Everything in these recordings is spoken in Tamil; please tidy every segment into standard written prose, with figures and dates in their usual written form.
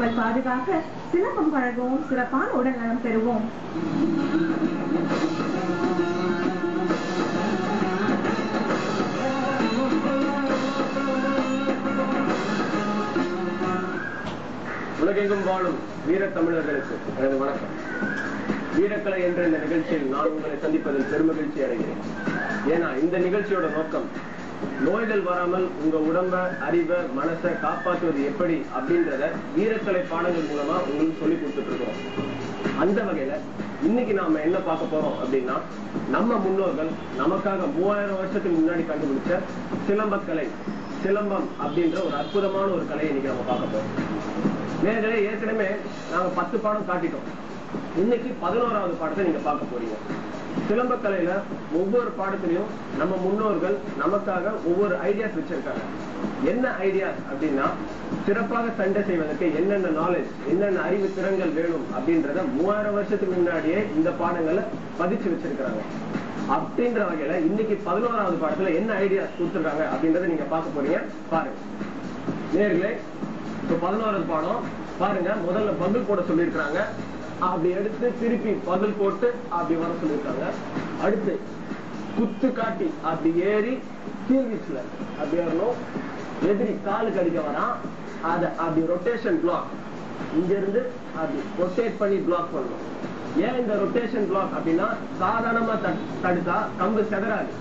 விடாமல் பாதுகாக்க சிலம்பம் பழகுவோம், சிறப்பான உடல் நலம் பெறுவோம். உலகெங்கும் வாழும் வீர தமிழர்களுக்கு எனது வணக்கம். வீரக்கலை என்ற இந்த நிகழ்ச்சியில் நான் உங்களை சந்திப்பதில் பெருமகிழ்ச்சி அடைகிறேன். ஏன்னா இந்த நிகழ்ச்சியோட நோக்கம் நோய்கள் வராமல் உங்க உடம்ப, அறிவை, மனசை காப்பாற்றுவது எப்படி அப்படின்றத வீரக்கலை பாடங்கள் மூலமா உங்களுக்கு சொல்லி கொடுத்துட்டு இருக்கோம். அந்த வகையில இன்னைக்கு நாம என்ன பார்க்க போறோம் அப்படின்னா, நம்ம முன்னோர்கள் நமக்காக 3000 வருஷத்துக்கு முன்னாடி கண்டுபிடிச்ச சிலம்பக்கலை, சிலம்பம் அப்படின்ற ஒரு அற்புதமான ஒரு கலையை இன்னைக்கு நம்ம பார்க்க போறோம். நேரே ஏற்கனவே நாங்க 10 பாடம் காட்டிட்டோம். இன்னைக்கு 11வது பாடத்தை நீங்க பார்க்க போறீங்க. சிலம்பக்கலையில ஒவ்வொரு பாடத்திலையும் நம்ம முன்னோர்கள் நமக்காக ஒவ்வொரு ஐடியாஸ் வச்சிருக்காங்க. என்ன ஐடியாஸ் அப்படின்னா, சிறப்பாக சண்டை செய்வதற்கு என்னென்ன நாலேஜ், என்னென்ன அறிவு திறன்கள் வேணும் அப்படின்றத 3000 வருஷத்துக்கு முன்னாடியே இந்த பாடங்களை பதிச்சு வச்சிருக்காங்க. அப்படின்ற வகையில இன்னைக்கு 11வது பாடத்துல என்ன ஐடியாஸ் கொடுத்துருக்காங்க அப்படின்றத நீங்க பார்க்க போறீங்க. பாருங்க நேர்களே, இப்ப 11வது பாடம் பாருங்க. முதல்ல பகில் போட சொல்லியிருக்காங்க. அப்படி எடுத்து திருப்பி பகில் போட்டு அப்படி வர சொல்லியிருக்காங்க. அடுத்து குத்து காட்டி அப்படி ஏறி கீழ்வீச்சுல அப்படி வரணும். எதிரி காலுக்கு அடிக்க வரான், அத அப்படி ரொட்டேஷன் பிளாக், இங்க இருந்து அப்படி ரொட்டேட் பண்ணி பிளாக் பண்ணணும். ஏன் இந்த ரொட்டேஷன் பிளாக் அப்படின்னா, சாதாரணமா தடுத்தா கம்பு செதறாது.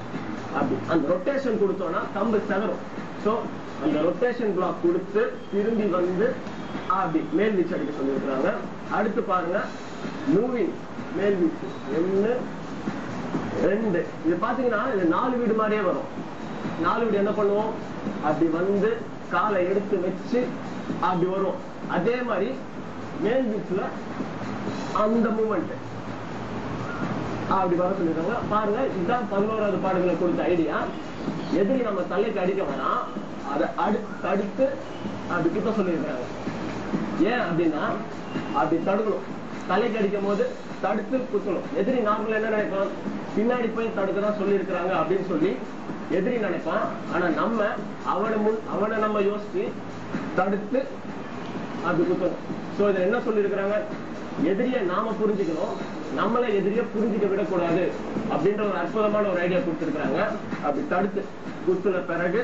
அப்படி அந்த ரொட்டேஷன் கொடுத்தோம்னா கம்பு செதறும். சோ அந்த ரொட்டேஷன் பிளாக் கொடுத்து திரும்பி வந்து அப்படி மேல் வீச்சு அடிக்க சொல்லியிருக்கிறாங்க. அடுத்து பாருங்க, மூவிங் மேல் வீச்சு 1 2. இது பாத்தீங்கன்னா இது 4 வீடு மாதிரியே வரும். 4 வீடு என்ன பண்ணுவோம், அப்படி வந்து காலை எடுத்து வச்சு அப்படி வரும். அதே மாதிரி மேல் வீச்சுல அந்த மூமெண்ட் அப்படி வர சொல்லிருக்காங்க. பாருங்க, இதுதான் 11வது பாடங்களை கொடுத்த ஐடியா. எதிரி நம்ம தலைக்கு அடிக்க வேணாம், அதை தடுத்து அப்படி குத்த சொல்லியிருக்காங்க. ஏன் அப்படின்னா, அப்படி தடுக்கணும். தலைக்கு அடிக்கும் போது தடுத்து குத்தணும். எதிரி நார்மலா என்ன நினைப்பான், பின்னாடி போய் தடுக்கதான் சொல்லி இருக்கிறாங்க அப்படின்னு சொல்லி எதிரி நினைப்பான். ஆனா நம்ம அவனை நம்ம யோசிச்சு தடுத்து அப்படி குத்தணும். சோ இதை என்ன சொல்லி இருக்கிறாங்க, எதிரிய நாம புரிஞ்சுக்கணும், நம்மள எதிரிய புரிஞ்சுக்க விடக்கூடாது அப்படின்ற ஒரு அற்புதமான ஒரு ஐடியா கொடுத்திருக்கிறாங்க. அப்படி தடுத்து குத்துல பிறகு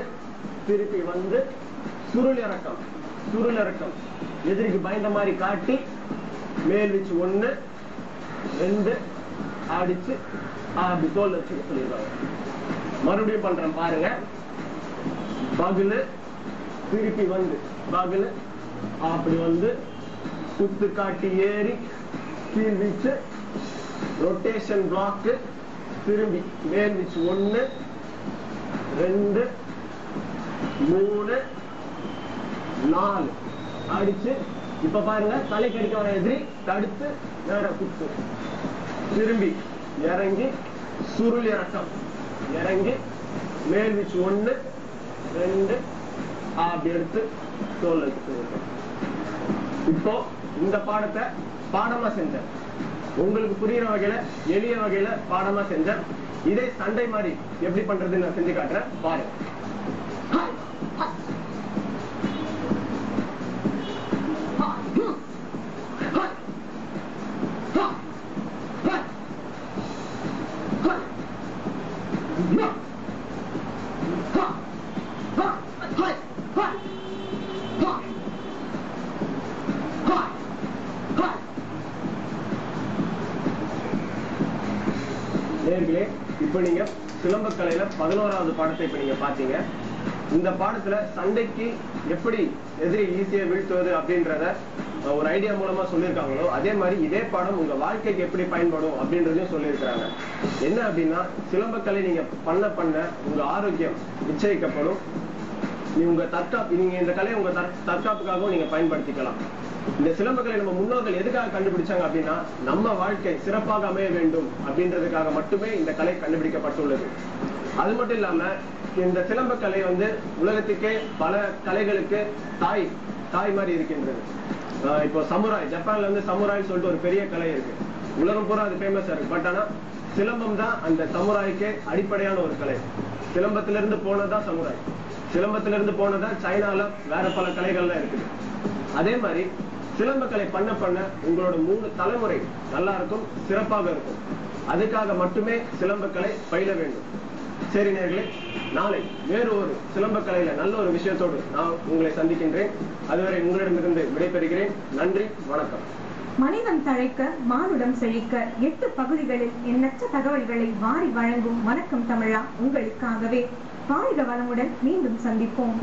திருப்பி வந்து சுருள் இறக்கம், சுருள் இறக்கம் எதிரிக்கு பயந்த மாதிரி காட்டி மேல் வீச்சு 1 2 அடிச்சு அப்படி தோல் வச்சு சொல்லிடுவாங்க. மறுபடியும் பண்றேன் பாருங்க. பகுலு திருப்பி வந்து பகுலு அப்படி வந்து குத்து காட்டி ஏறி கீழ் வீச்சு ரொட்டேஷன் பிளாக் திரும்பி மேல் வீச்சு 1 2 3 4 அடிச்சு இப்ப பாருங்க, தலைக்கு அடிக்க வர எதிரி தடுத்து நேர குத்து திரும்பி இறங்கி சுருள் இறக்கம் இறங்கி மேல் வீச்சு 1 2 அப்படி எடுத்து தோல் வச்சு. இப்போ இந்த பாடத்தை பாடமா செஞ்சேன், உங்களுக்கு புரியுற வகையில எளிய வகையில பாடமா செஞ்சேன். இதே சண்டை மாதிரி எப்படி பண்றதுன்னு நான் செஞ்சு காட்டுறேன் பாருங்க. நேர்களே, இப்ப நீங்க சிலம்பக்கலையில 11வது பாடத்தை இப்ப நீங்க பாத்தீங்க. இந்த பாடத்துல சண்டைக்கு எப்படி எதிரி ஈஸியா வீழ்த்துவது அப்படின்றத ஒரு ஐடியா மூலமா சொல்லியிருக்காங்களோ, அதே மாதிரி இதே பாடம் உங்க வாழ்க்கைக்கு எப்படி பயன்படும் அப்படின்றதையும் சொல்லியிருக்கிறாங்க. என்ன அப்படின்னா, சிலம்பக்கலை நீங்க பண்ண உங்க ஆரோக்கியம் நிச்சயிக்கப்படும். நீங்க இந்த கலையை உங்க தற்காப்புக்காகவும் நீங்க பயன்படுத்திக்கலாம். இந்த சிலம்பக்கலை நம்ம முன்னோர்கள் எதுக்காக கண்டுபிடிச்சாங்க அப்படின்னா, நம்ம வாழ்க்கை சிறப்பாக அமைய வேண்டும் அப்படின்றதுக்காக மட்டுமே இந்த கலை கண்டுபிடிக்கப்பட்டுள்ளது. அது மட்டும் இல்லாம இந்த சிலம்பக்கலை வந்து உலகத்துக்கே பல கலைகளுக்கு தாய் மாதிரி இருக்கின்றது. இப்போ சமுராய், ஜப்பான்ல வந்து சமுராய் சொல்லிட்டு ஒரு பெரிய கலை இருக்கு. உலகம் பூரா அது ஃபேமஸா இருக்கு. பட் ஆனா சிலம்பம் தான் அந்த சமுராய்க்கு அடிப்படையான ஒரு கலை. சிலம்பத்திலிருந்து போனதுதான் சமுராய், சிலம்பத்திலிருந்து போனதான் சைனால வேற பல கலைகள்லாம் இருக்குது. அதே மாதிரி சிலம்பக்கலை பண்ண பண்ண உங்களோட 3 தலைமுறை நல்லா இருக்கும், சிறப்பாக இருக்கும். அதுக்காக மட்டுமே சிலம்பக்கலை பயில வேண்டும். சரி நேயர்களே, நாளை வேறு ஒரு சிலம்பக்கலையில நல்ல ஒரு விஷயத்தோடு நான் உங்களை சந்திக்கின்றேன். அதுவரை உங்களிடமிருந்து விடைபெறுகிறேன். நன்றி, வணக்கம். மனிதம் தழைக்க, மானுடம் செழிக்க 8 பகுதிகளில் எண்ணற்ற தகவல்களை வாரி வழங்கும் வணக்கம் தமிழா உங்களுக்காகவே. வாழ்க வளமுடன், மீண்டும் சந்திப்போம்.